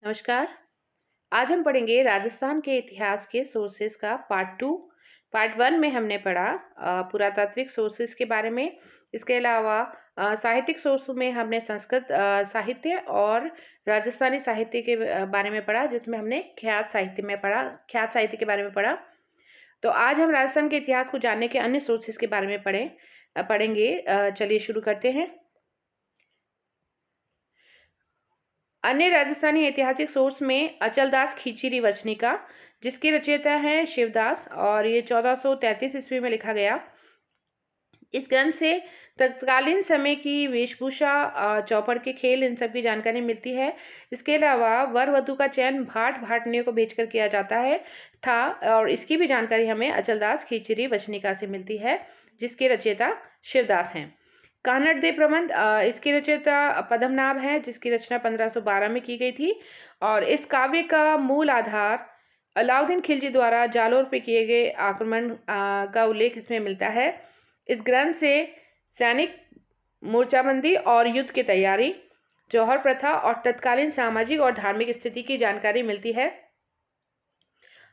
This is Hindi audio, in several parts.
नमस्कार। आज हम पढ़ेंगे राजस्थान के इतिहास के सोर्सेस का पार्ट 2। पार्ट 1 में हमने पढ़ा पुरातात्विक सोर्सेस के बारे में। इसके अलावा साहित्यिक सोर्स में हमने संस्कृत साहित्य और राजस्थानी साहित्य के बारे में पढ़ा, जिसमें हमने ख्यात साहित्य के बारे में पढ़ा। तो आज हम राजस्थान के इतिहास को जानने के अन्य सोर्सेस के बारे में पढ़ेंगे। चलिए शुरू करते हैं। अन्य राजस्थानी ऐतिहासिक सोर्स में अचलदास खींचीरी वचनिका, जिसके रचयिता हैं शिवदास, और ये 1433 ईस्वी में लिखा गया। इस ग्रंथ से तत्कालीन समय की वेशभूषा, चौपड़ के खेल, इन सब की जानकारी मिलती है। इसके अलावा वर वधु का चयन भाटनियों को भेजकर किया जाता था, और इसकी भी जानकारी हमें अचलदास खींचीरी वचनिका से मिलती है, जिसके रचयिता शिवदास हैं। कानड़ दे प्रबंध, इसकी रचयिता पद्मनाभ है, जिसकी रचना 1512 में की गई थी। और इस काव्य का मूल आधार अलाउद्दीन खिलजी द्वारा जालोर पे किए गए आक्रमण का उल्लेख इसमें मिलता है। इस ग्रंथ से सैनिक मोर्चाबंदी और युद्ध की तैयारी, जौहर प्रथा और तत्कालीन सामाजिक और धार्मिक स्थिति की जानकारी मिलती है।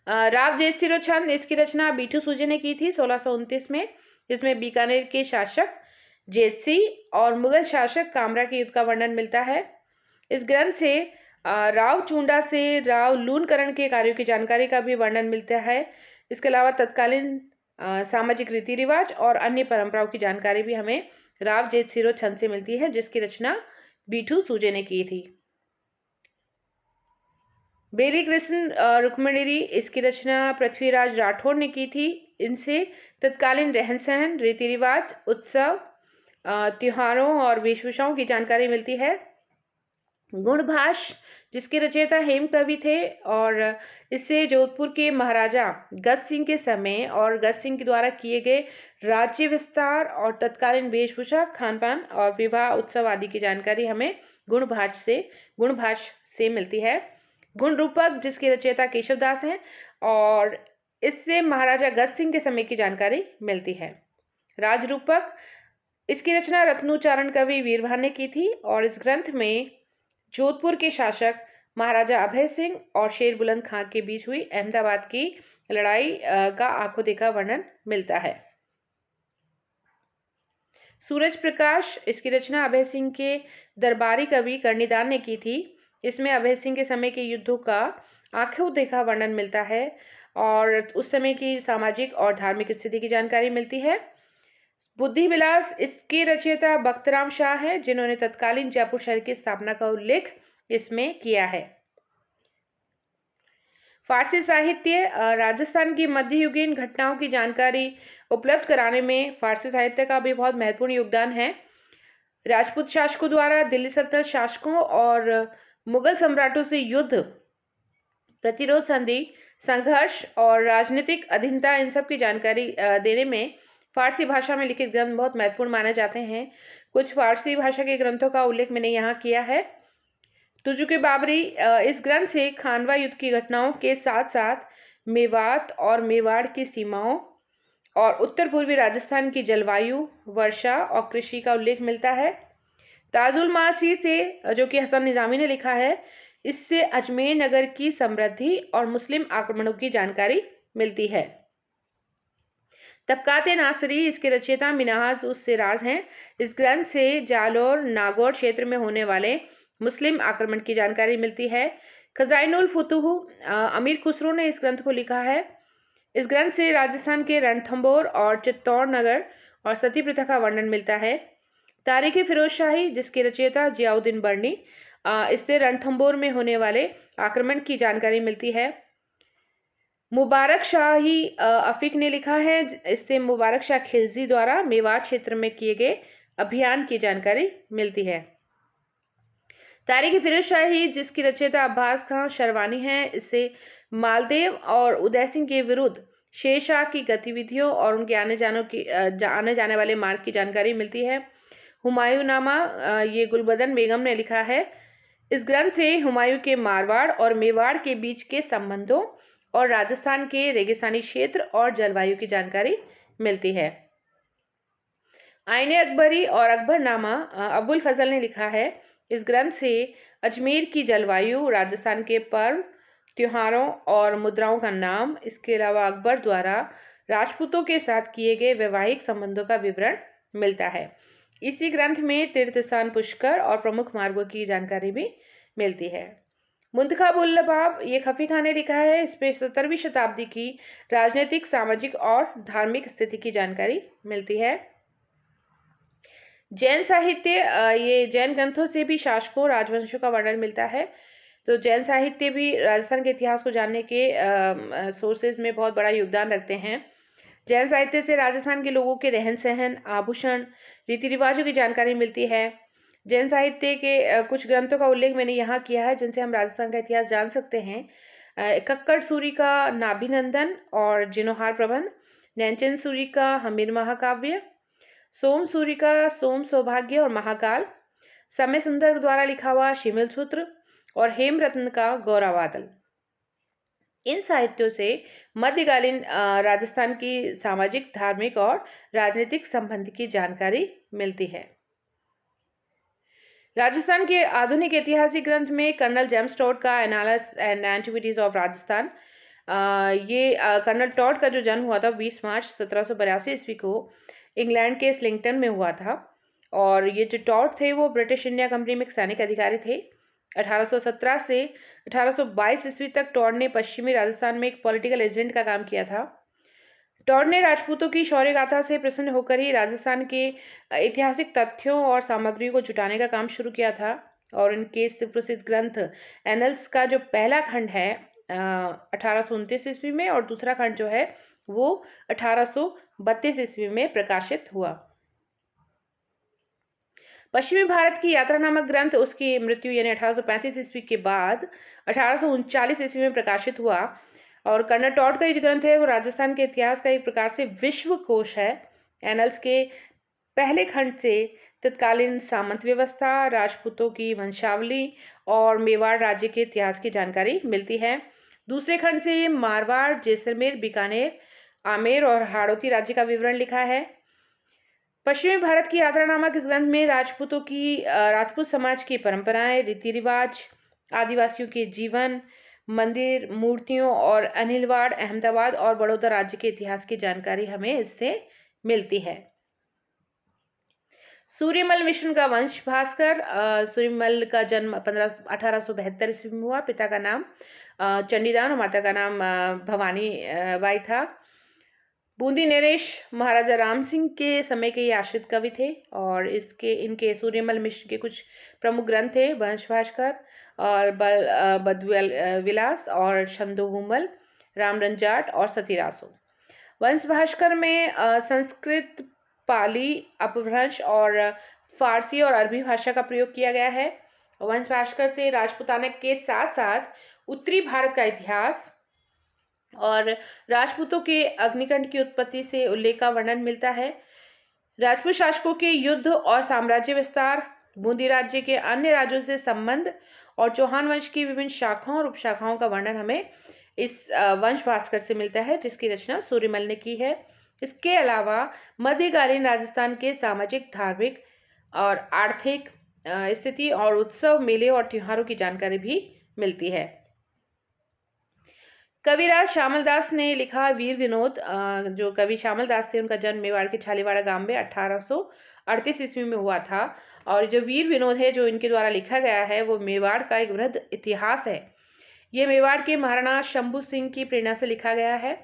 राव जेतसिरो छंद, इसकी रचना बीठू सूजे ने की थी 1629 में। इसमें बीकानेर के शासक जेतसी और मुगल शासक कामरा के युद्ध का वर्णन मिलता है। इस ग्रंथ से राव चूंडा से राव लूणकरण के कार्यों की जानकारी का भी वर्णन मिलता है। इसके अलावा तत्कालीन सामाजिक रीति रिवाज और अन्य परंपराओं की जानकारी भी हमें राव जेतसिरो छंद से मिलती है, जिसकी रचना बीठू सूजे ने की थी। बेरी कृष्ण रुक्मिणी, इसकी रचना पृथ्वीराज राठौर ने की थी। इनसे तत्कालीन रहन सहन, रीति रिवाज, उत्सव, त्योहारों और वेशभूषाओं की जानकारी मिलती है। गुणभाष, जिसके रचयिता हेम कवि थे, और इससे जोधपुर के महाराजा गज सिंह के समय और गज सिंह के द्वारा किए गए राज्य विस्तार और तत्कालीन वेशभूषा, खान पान और विवाह उत्सव आदि की जानकारी हमें गुणभाष से मिलती है। गुण रूपक, जिसके रचयिता केशवदास हैं, और इससे महाराजा गज सिंह के समय की जानकारी मिलती है। राजरूपक, इसकी रचना रत्नोच्चारण कवि वीरभान ने की थी, और इस ग्रंथ में जोधपुर के शासक महाराजा अभय सिंह और शेर बुलंद खां के बीच हुई अहमदाबाद की लड़ाई का आंखों देखा वर्णन मिलता है। सूरज प्रकाश, इसकी रचना अभय सिंह के दरबारी कवि कर्णिदान ने की थी। इसमें अभय सिंह के समय के युद्धों का आंखों देखा वर्णन मिलता है, और उस समय की सामाजिक और धार्मिक स्थिति की जानकारी मिलती है। बुद्धि विलास, इसके रचयिता बख्तराम शाह है, जिन्होंने तत्कालीन जयपुर शहर की स्थापना का उल्लेख इसमें किया है। फारसी साहित्य, राजस्थान की मध्ययुगीन घटनाओं की जानकारी उपलब्ध कराने में फारसी साहित्य का भी बहुत महत्वपूर्ण योगदान है। राजपूत शासकों द्वारा दिल्ली सल्तनत शासकों और मुगल सम्राटों से युद्ध, प्रतिरोध संधि, संघर्ष और राजनीतिक अधीनता, इन सब की जानकारी देने में फारसी भाषा में लिखित ग्रंथ बहुत महत्वपूर्ण माने जाते हैं। कुछ फारसी भाषा के ग्रंथों का उल्लेख मैंने यहाँ किया है। तुजुक बाबरी, इस ग्रंथ से खानवा युद्ध की घटनाओं के साथ साथ मेवात और मेवाड़ की सीमाओं और उत्तर पूर्वी राजस्थान की जलवायु, वर्षा और कृषि का उल्लेख मिलता है। ताजुल मासी से, जो कि हसन निजामी ने लिखा है, इससे अजमेर नगर की समृद्धि और मुस्लिम आक्रमणों की जानकारी मिलती है। तबकाते नासरी, इसके रचयिता मिनहाज उस सिराज हैं। इस ग्रंथ से जालोर नागौर क्षेत्र में होने वाले मुस्लिम आक्रमण की जानकारी मिलती है। खजाइनुल फुतूह, अमीर खुसरो ने इस ग्रंथ को लिखा है। इस ग्रंथ से राजस्थान के रणथंभौर और चित्तौड़ नगर और सती प्रथा का वर्णन मिलता है। तारीख फिरोज शाही, जिसके रचयिता जियाउद्दीन बर्नी, इससे रणथंभौर में होने वाले आक्रमण की जानकारी मिलती है। मुबारक शाही अफीक ने लिखा है, इससे मुबारक शाह खिलजी द्वारा मेवाड़ क्षेत्र में किए गए अभियान की जानकारी मिलती है। तारीख फिरोज शाही, जिसकी रचयिता अब्बास खां शरवानी है, इससे मालदेव और उदय सिंह के विरुद्ध शेरशाह की गतिविधियों और उनके आने जाने वाले मार्ग की जानकारी मिलती है। हुमायूंनामा, ये गुलबदन बेगम ने लिखा है। इस ग्रंथ से हुमायूं के मारवाड़ और मेवाड़ के बीच के संबंधों और राजस्थान के रेगिस्तानी क्षेत्र और जलवायु की जानकारी मिलती है। आईने अकबरी और अकबरनामा अबुल फजल ने लिखा है। इस ग्रंथ से अजमेर की जलवायु, राजस्थान के पर्व, त्योहारों और मुद्राओं का नाम, इसके अलावा अकबर द्वारा राजपूतों के साथ किए गए वैवाहिक संबंधों का विवरण मिलता है। इसी ग्रंथ में तीर्थ स्थान पुष्कर और प्रमुख मार्गों की जानकारी भी मिलती है। मुंतखाबुल्लबाब ये खफी खान ने लिखा है। इस पे 17वीं शताब्दी की राजनीतिक, सामाजिक और धार्मिक स्थिति की जानकारी मिलती है। जैन साहित्य, ये जैन ग्रंथों से भी शासकों, राजवंशों का वर्णन मिलता है। तो जैन साहित्य भी राजस्थान के इतिहास को जानने के सोर्सेज में बहुत बड़ा योगदान रखते हैं। जैन साहित्य से राजस्थान के लोगों के रहन सहन, आभूषण, रीति रिवाजों की जानकारी मिलती है। जैन साहित्य के कुछ ग्रंथों का उल्लेख मैंने यहाँ किया है जिनसे हम राजस्थान का इतिहास जान सकते हैं। कक्कड़ सूरी का नाभिनंदन और जिनोहार प्रबंध, नैनचंद सूरी का हमीर महाकाव्य, सोम सूरी का सोम सौभाग्य और महाकाल, समय सुंदर द्वारा लिखा हुआ शिमिल सूत्र और हेमरत्न का गौरावादल। इन साहित्यों से मध्यकालीन राजस्थान की सामाजिक, धार्मिक और राजनीतिक संबंध की जानकारी मिलती है। राजस्थान के आधुनिक ऐतिहासिक ग्रंथ में कर्नल जेम्स टॉड का analysis and antiquities of Rajasthan, colonel Tod का जो जन्म हुआ था 20 मार्च 1782 ईस्वी को इंग्लैंड के स्लिंगटन में हुआ था। और ये जो टॉड थे वो ब्रिटिश इंडिया कंपनी में एक सैनिक अधिकारी थे। 1817 से 1822 ईस्वी तक टॉड ने पश्चिमी राजस्थान में एक पॉलिटिकल एजेंट का काम किया था। टॉड ने राजपूतों की शौर्य गाथा से प्रसन्न होकर ही राजस्थान के ऐतिहासिक तथ्यों और सामग्रियों को जुटाने का काम शुरू किया था। और इनके सुप्रसिद्ध ग्रंथ एनल्स का जो पहला खंड है 1829 ईस्वी में और दूसरा खंड जो है वो 1832 ईस्वी में प्रकाशित हुआ। पश्चिमी भारत की यात्रा नामक ग्रंथ उसकी मृत्यु यानी 1835 ईस्वी के बाद 1839 ईस्वी में प्रकाशित हुआ। और कर्नल टॉड का ये जो ग्रंथ है वो राजस्थान के इतिहास का एक प्रकार से विश्व कोश है। एनल्स के पहले खंड से तत्कालीन सामंत व्यवस्था, राजपूतों की वंशावली और मेवाड़ राज्य के इतिहास की जानकारी मिलती है। दूसरे खंड से मारवाड़, जैसलमेर, बीकानेर, आमेर और हाड़ौती राज्य का विवरण लिखा है। पश्चिमी भारत की यात्रा नामक इस ग्रंथ में राजपूतों की राजपूत समाज की परंपराएं, रीति रिवाज, आदिवासियों के जीवन, मंदिर, मूर्तियों और अनिलवाड़, अहमदाबाद और बड़ौदा राज्य के इतिहास की जानकारी हमें इससे मिलती है। सूर्यमल मिश्र का वंश भास्कर, सूर्यमल का जन्म 1872 ईस्वी में हुआ। पिता का नाम चंडीदास और माता का नाम भवानी बाई था। बूंदी नरेश महाराजा राम सिंह के समय के ये आश्रित कवि थे। और इनके सूर्यमल मिश्र के कुछ प्रमुख ग्रंथ थे वंश भास्कर और बद्वेल विलास और छंदोहुमल, रामरंजाट और सतीरासो। वंश भास्कर में संस्कृत, पाली, अपभ्रंश और फारसी और अरबी भाषा का प्रयोग किया गया है। वंश भास्कर से राजपूताना के साथ साथ उत्तरी भारत का इतिहास और राजपूतों के अग्निकांड की उत्पत्ति से उल्लेख का वर्णन मिलता है। राजपूत शासकों के युद्ध और साम्राज्य विस्तार, बूंदी राज्य के अन्य राज्यों से संबंध और चौहान वंश की विभिन्न शाखाओं और उपशाखाओं का वर्णन हमें इस वंश भास्कर से मिलता है जिसकी रचना सूर्यमल ने की है। इसके अलावा मध्यकालीन राजस्थान के सामाजिक, धार्मिक और आर्थिक स्थिति और उत्सव, मेले और त्योहारों की जानकारी भी मिलती है। कविराज श्यामल दास ने लिखा वीर विनोद, जो कवि श्यामल दास थे उनका जन्म मेवाड़ के छालीवाड़ा गांव में 1838 ईस्वी में हुआ था। और जो वीर विनोद है जो इनके द्वारा लिखा गया है वो मेवाड़ का एक वृहद इतिहास है। ये मेवाड़ के महाराणा शंभू सिंह की प्रेरणा से लिखा गया है।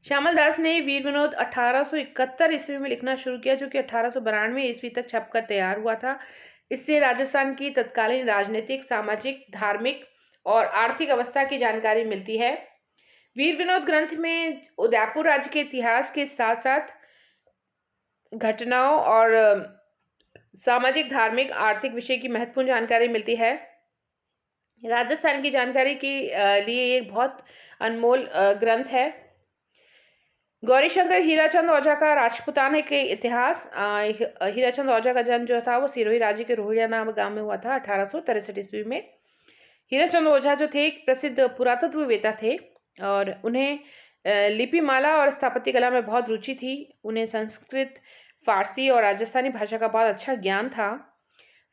श्यामल दास ने वीर विनोद 1871 ईस्वी में लिखना शुरू किया जो कि 1892 ईस्वी तक छपकर तैयार हुआ था। इससे राजस्थान की तत्कालीन राजनीतिक, सामाजिक, धार्मिक और आर्थिक अवस्था की जानकारी मिलती है। वीर विनोद ग्रंथ में उदयपुर राज्य के इतिहास के साथ साथ घटनाओं और सामाजिक, धार्मिक, आर्थिक विषय की महत्वपूर्ण जानकारी मिलती है। राजस्थान की जानकारी के लिए एक बहुत अनमोल ग्रंथ है। गौरीशंकर हीराचंद ओझा का राजपूताना के इतिहास। हीराचंद ओझा का जन्म जो था वो सिरोही राज्य के रोहिया नाम गांव में हुआ था 1863 ईस्वी में। हीराचंद ओझा जो थे एक प्रसिद्ध पुरातत्ववेत्ता थे और उन्हें लिपिमाला और स्थापत्य कला में बहुत रुचि थी। उन्हें संस्कृत, फारसी और राजस्थानी भाषा का बहुत अच्छा ज्ञान था।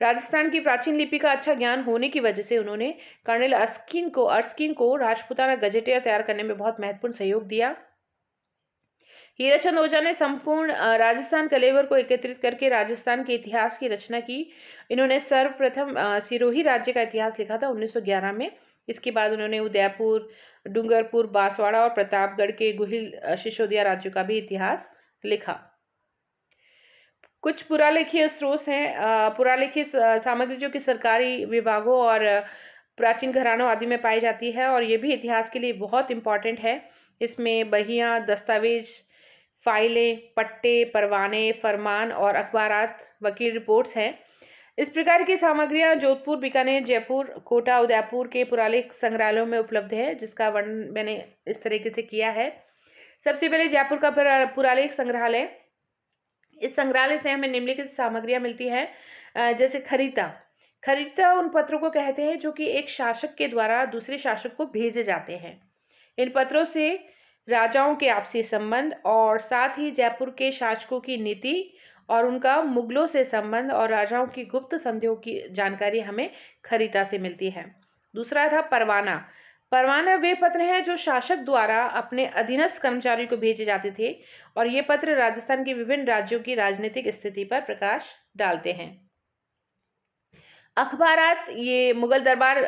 राजस्थान की प्राचीन लिपि का अच्छा ज्ञान होने की वजह से उन्होंने कर्नल अर्स्किन को राजपूताना गजेटियर तैयार करने में बहुत महत्वपूर्ण सहयोग दिया। हीराचंद ओझा ने संपूर्ण राजस्थान कलेवर को एकत्रित करके राजस्थान के इतिहास की रचना की। इन्होंने सर्वप्रथम सिरोही राज्य का इतिहास लिखा था 1911 में। इसके बाद उन्होंने उदयपुर, डूंगरपुर, बांसवाड़ा और प्रतापगढ़ के गुहिल सिसोदिया राज्यों का भी इतिहास लिखा। कुछ पुरालेखीय स्रोत हैं। पुरालेखीय सामग्री जो कि सरकारी विभागों और प्राचीन घरानों आदि में पाई जाती है और ये भी इतिहास के लिए बहुत इंपॉर्टेंट है। इसमें बहियां, दस्तावेज, फाइलें, पट्टे, परवाने, फरमान और अखबारात, वकील रिपोर्ट्स हैं। इस प्रकार की सामग्रियां जोधपुर, बीकानेर, जयपुर, कोटा, उदयपुर के पुरालेख संग्रहालयों में उपलब्ध है, जिसका वर्णन मैंने इस तरीके से किया है। सबसे पहले जयपुर का पुरालेख संग्रहालय। इस संग्रहालय से हमें निम्नलिखित सामग्रियां मिलती है, जैसे खरीता। खरीता उन पत्रों को कहते हैं जो कि एक शासक के द्वारा दूसरे शासक को भेजे जाते हैं। इन पत्रों से राजाओं के आपसी संबंध और साथ ही जयपुर के शासकों की नीति और उनका मुगलों से संबंध और राजाओं की गुप्त संधियों की जानकारी हमें खरीता से मिलती है। दूसरा था परवाना। परवाना वे पत्र हैं जो शासक द्वारा अपने अधीनस्थ कर्मचारियों को भेजे जाते थे और ये पत्र राजस्थान के विभिन्न राज्यों की राजनीतिक स्थिति पर प्रकाश डालते हैं। अखबारात ये मुगल दरबार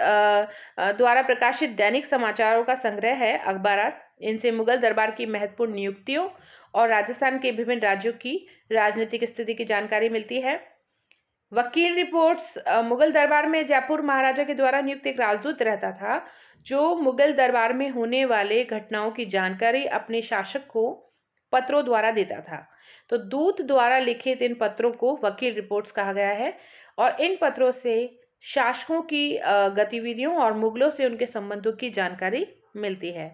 द्वारा प्रकाशित दैनिक समाचारों का संग्रह है। अखबारात, इनसे मुगल दरबार की महत्वपूर्ण नियुक्तियों और राजस्थान के विभिन्न राज्यों की राजनीतिक स्थिति की जानकारी मिलती है। वकील रिपोर्ट्स, मुगल दरबार में जयपुर महाराजा के द्वारा नियुक्त एक राजदूत रहता था जो मुगल दरबार में होने वाले घटनाओं की जानकारी अपने शासक को पत्रों द्वारा देता था। तो दूत द्वारा लिखित इन पत्रों को वकील रिपोर्ट्स कहा गया है और इन पत्रों से शासकों की गतिविधियों और मुगलों से उनके संबंधों की जानकारी मिलती है।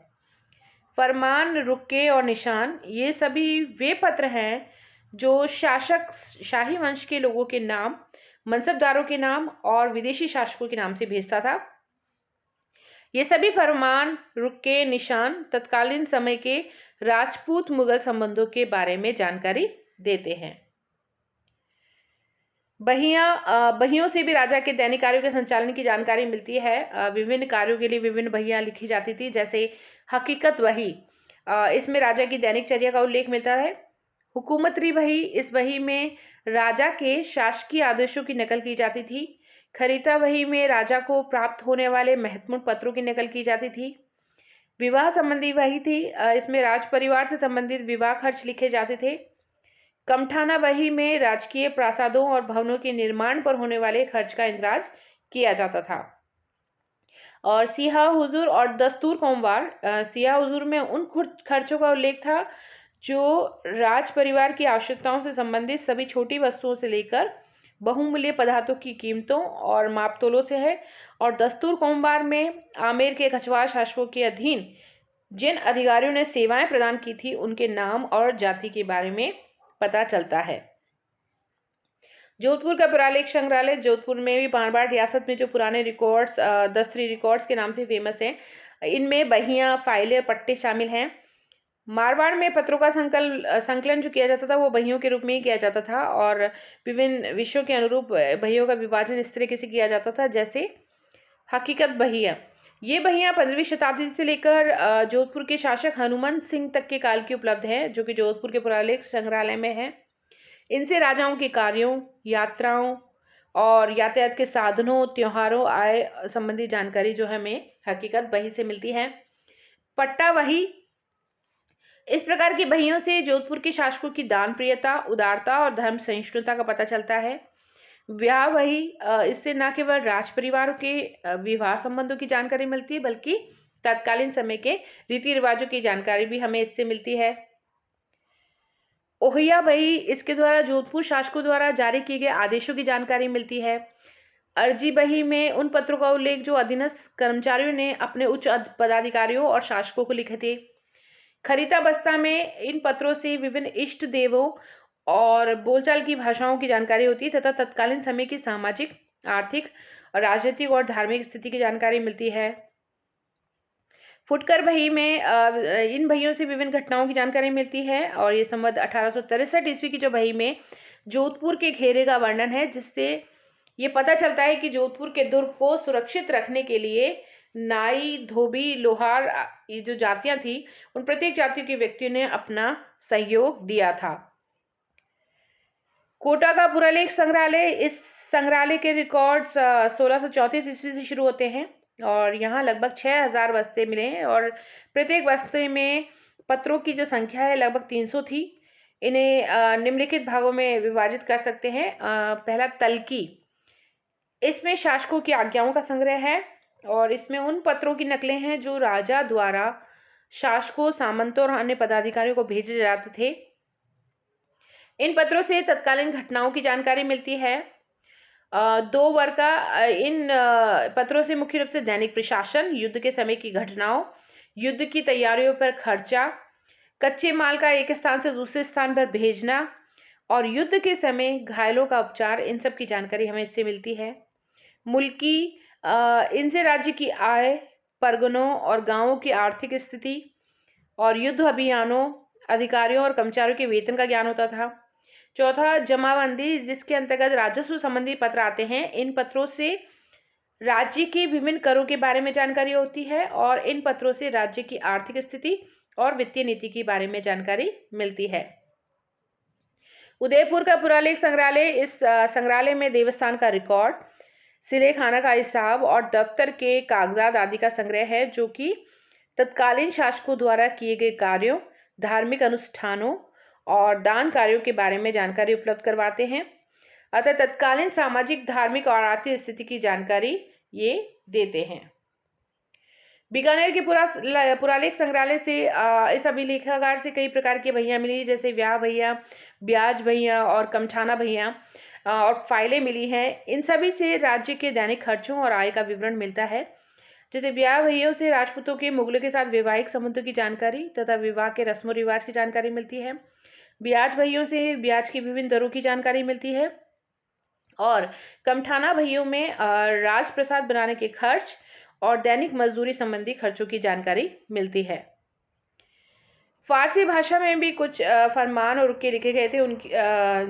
फरमान, रुक्के और निशान, ये सभी वे पत्र हैं जो शासक शाही वंश के लोगों के नाम, मनसबदारों के नाम और विदेशी शासकों के नाम से भेजता था। ये सभी फरमान, रुक्के, निशान तत्कालीन समय के राजपूत मुगल संबंधों के बारे में जानकारी देते हैं। बहियों से भी राजा के दैनिक कार्यों के संचालन की जानकारी मिलती है। विभिन्न कार्यों के लिए विभिन्न बहियां लिखी जाती थी, जैसे हकीकत वही, इसमें राजा की दैनिक चर्या का उल्लेख मिलता है। हुकूमती बही, इस बही में राजा के शासकीय आदेशों की नकल की जाती थी। खरीता बही में राजा को प्राप्त होने वाले महत्वपूर्ण पत्रों की नकल की जाती थी। विवाह संबंधी बही थी, इसमें राज परिवार से संबंधित विवाह खर्च लिखे जाते थे। कमठाना बही में राजकीय प्रासादों और भवनों के निर्माण पर होने वाले खर्च का इंद्राज किया जाता था। और सियाह हुजूर और दस्तूर कोमवार, सियाह हुजूर में उन खर्चों का उल्लेख था जो राज परिवार की आवश्यकताओं से संबंधित सभी छोटी वस्तुओं से लेकर बहुमूल्य पदार्थों की कीमतों और मापतोलों से है। और दस्तूर कोमवार में आमेर के कछवार शासकों के अधीन जिन अधिकारियों ने सेवाएं प्रदान की थी उनके नाम और जाति के बारे में पता चलता है। जोधपुर का पुरालेख संग्रहालय, जोधपुर में भी मारवाड़ रियासत में जो पुराने रिकॉर्ड्स दस्तरी रिकॉर्ड्स के नाम से फेमस हैं, इनमें बहियां, फाइलें, पट्टे शामिल हैं। मारवाड़ में पत्रों का संकलन जो किया जाता था वो बहियों के रूप में ही किया जाता था और विभिन्न विषयों के अनुरूप बहियों का विभाजन इस तरीके से किया जाता था, जैसे हकीकत बहिया। ये बहियां 15वीं शताब्दी से लेकर जोधपुर के शासक हनुमंत सिंह तक के काल की उपलब्ध है, जो कि जोधपुर के पुरालेख संग्रहालय में है। इनसे राजाओं के कार्यों, यात्राओं और यातायात के साधनों, त्योहारों, आय संबंधी जानकारी जो हमें हकीकत बही से मिलती है। पट्टा बही, इस प्रकार की बहियों से जोधपुर के शासकों की दान प्रियता, उदारता और धर्म सहिष्णुता का पता चलता है। विवाह बही, इससे न केवल राज परिवारों के विवाह संबंधों की जानकारी मिलती है बल्कि तत्कालीन समय के रीति रिवाजों की जानकारी भी हमें इससे मिलती है। ओहिया बही, इसके द्वारा जोधपुर शासकों द्वारा जारी किए गए आदेशों की जानकारी मिलती है। अर्जी बही में उन पत्रों का उल्लेख जो अधीनस्थ कर्मचारियों ने अपने उच्च पदाधिकारियों और शासकों को लिखे थे। खरीता बस्ता में इन पत्रों से विभिन्न इष्ट देवों और बोलचाल की भाषाओं की जानकारी होती है तथा तत्कालीन समय की सामाजिक, आर्थिक, राजनीतिक और धार्मिक स्थिति की जानकारी मिलती है। फुटकर बही में इन बहियों से विभिन्न घटनाओं की जानकारी मिलती है और ये संवत 1863 ईस्वी की जो बही में जोधपुर के घेरे का वर्णन है, जिससे ये पता चलता है कि जोधपुर के दुर्ग को सुरक्षित रखने के लिए नाई, धोबी, लोहार, ये जो जातियां थी, उन प्रत्येक जातियों के व्यक्तियों ने अपना सहयोग दिया था। कोटा का पुरालेख संग्रहालय, इस संग्रहालय के रिकॉर्ड्स 1634 ईस्वी से शुरू होते हैं और यहाँ लगभग 6000 बस्ते मिले हैं और प्रत्येक बस्ते में पत्रों की जो संख्या है लगभग 300 थी। इन्हें निम्नलिखित भागों में विभाजित कर सकते हैं। पहला तल्की, इसमें शासकों की आज्ञाओं का संग्रह है और इसमें उन पत्रों की नकलें हैं जो राजा द्वारा शासकों, सामंतों और अन्य पदाधिकारियों को भेजे जाते थे। इन पत्रों से तत्कालीन घटनाओं की जानकारी मिलती है। दो वर्ग का इन पत्रों से मुख्य रूप से दैनिक प्रशासन, युद्ध के समय की घटनाओं, युद्ध की तैयारियों पर खर्चा, कच्चे माल का एक स्थान से दूसरे स्थान पर भेजना और युद्ध के समय घायलों का उपचार, इन सब की जानकारी हमें इससे मिलती है। मुल्की, इनसे राज्य की आय, परगनों और गांवों की आर्थिक स्थिति और युद्ध अभियानों, अधिकारियों और कर्मचारियों के वेतन का ज्ञान होता था। चौथा, जमाबंदी, जिसके अंतर्गत राजस्व संबंधी पत्र आते हैं। इन पत्रों से राज्य के विभिन्न करों के बारे में जानकारी होती है और इन पत्रों से राज्य की आर्थिक स्थिति और वित्तीय नीति के बारे में जानकारी मिलती है। उदयपुर का पुरालेख संग्रहालय, इस संग्रहालय में देवस्थान का रिकॉर्ड, सिले खाना का हिसाब और दफ्तर के कागजात आदि का संग्रह है, जो कि तत्कालीन शासकों द्वारा किए गए कार्यों, धार्मिक अनुष्ठानों और दान कार्यों के बारे में जानकारी उपलब्ध करवाते हैं। अतः तत्कालीन सामाजिक, धार्मिक और आर्थिक स्थिति की जानकारी ये देते हैं। बीकानेर के पुरालेख संग्रहालय से इस अभिलेखागार से कई प्रकार की भैया मिली, जैसे ब्याह भैया, ब्याज भैया और कमठाना भैया और फाइलें मिली हैं। इन सभी से राज्य के दैनिक खर्चों और आय का विवरण मिलता है। जैसे ब्याह भैया से राजपूतों के मुगलों के साथ वैवाहिक संबंधों की जानकारी तथा विवाह के रस्मों रिवाज की जानकारी मिलती है। ब्याज भैयों से ब्याज की विभिन्न दरों की जानकारी मिलती है और कमठाना भैयों में राजप्रसाद बनाने के खर्च और दैनिक मजदूरी संबंधी खर्चों की जानकारी मिलती है। फारसी भाषा में भी कुछ फरमान और रुके लिखे गए थे, उनकी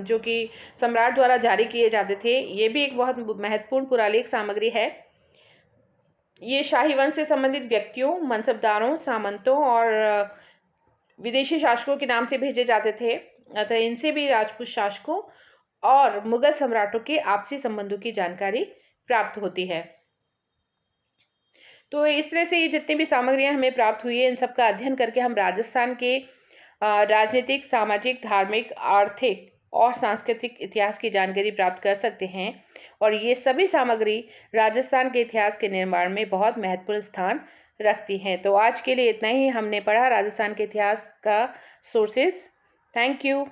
जो कि सम्राट द्वारा जारी किए जाते थे। ये भी एक बहुत महत्वपूर्ण पुरालेख सामग्री है। ये शाही वंश से संबंधित व्यक्तियों, मनसबदारों, सामंतों और विदेशी शासकों के नाम से भेजे जाते थे। अतः इनसे भी राजपूत शासकों और मुगल सम्राटों के आपसी संबंधों की जानकारी प्राप्त होती है। तो इस तरह से ये जितनी भी सामग्रियां हमें प्राप्त हुई है, इन सब का अध्ययन करके हम राजस्थान के राजनीतिक, सामाजिक, धार्मिक, आर्थिक और सांस्कृतिक इतिहास की जानकारी प्राप्त कर सकते हैं और ये सभी सामग्री राजस्थान के इतिहास के निर्माण में बहुत महत्वपूर्ण स्थान रखती हैं। तो आज के लिए इतना ही हमने पढ़ा राजस्थान के इतिहास का सोर्सेस। Thank you.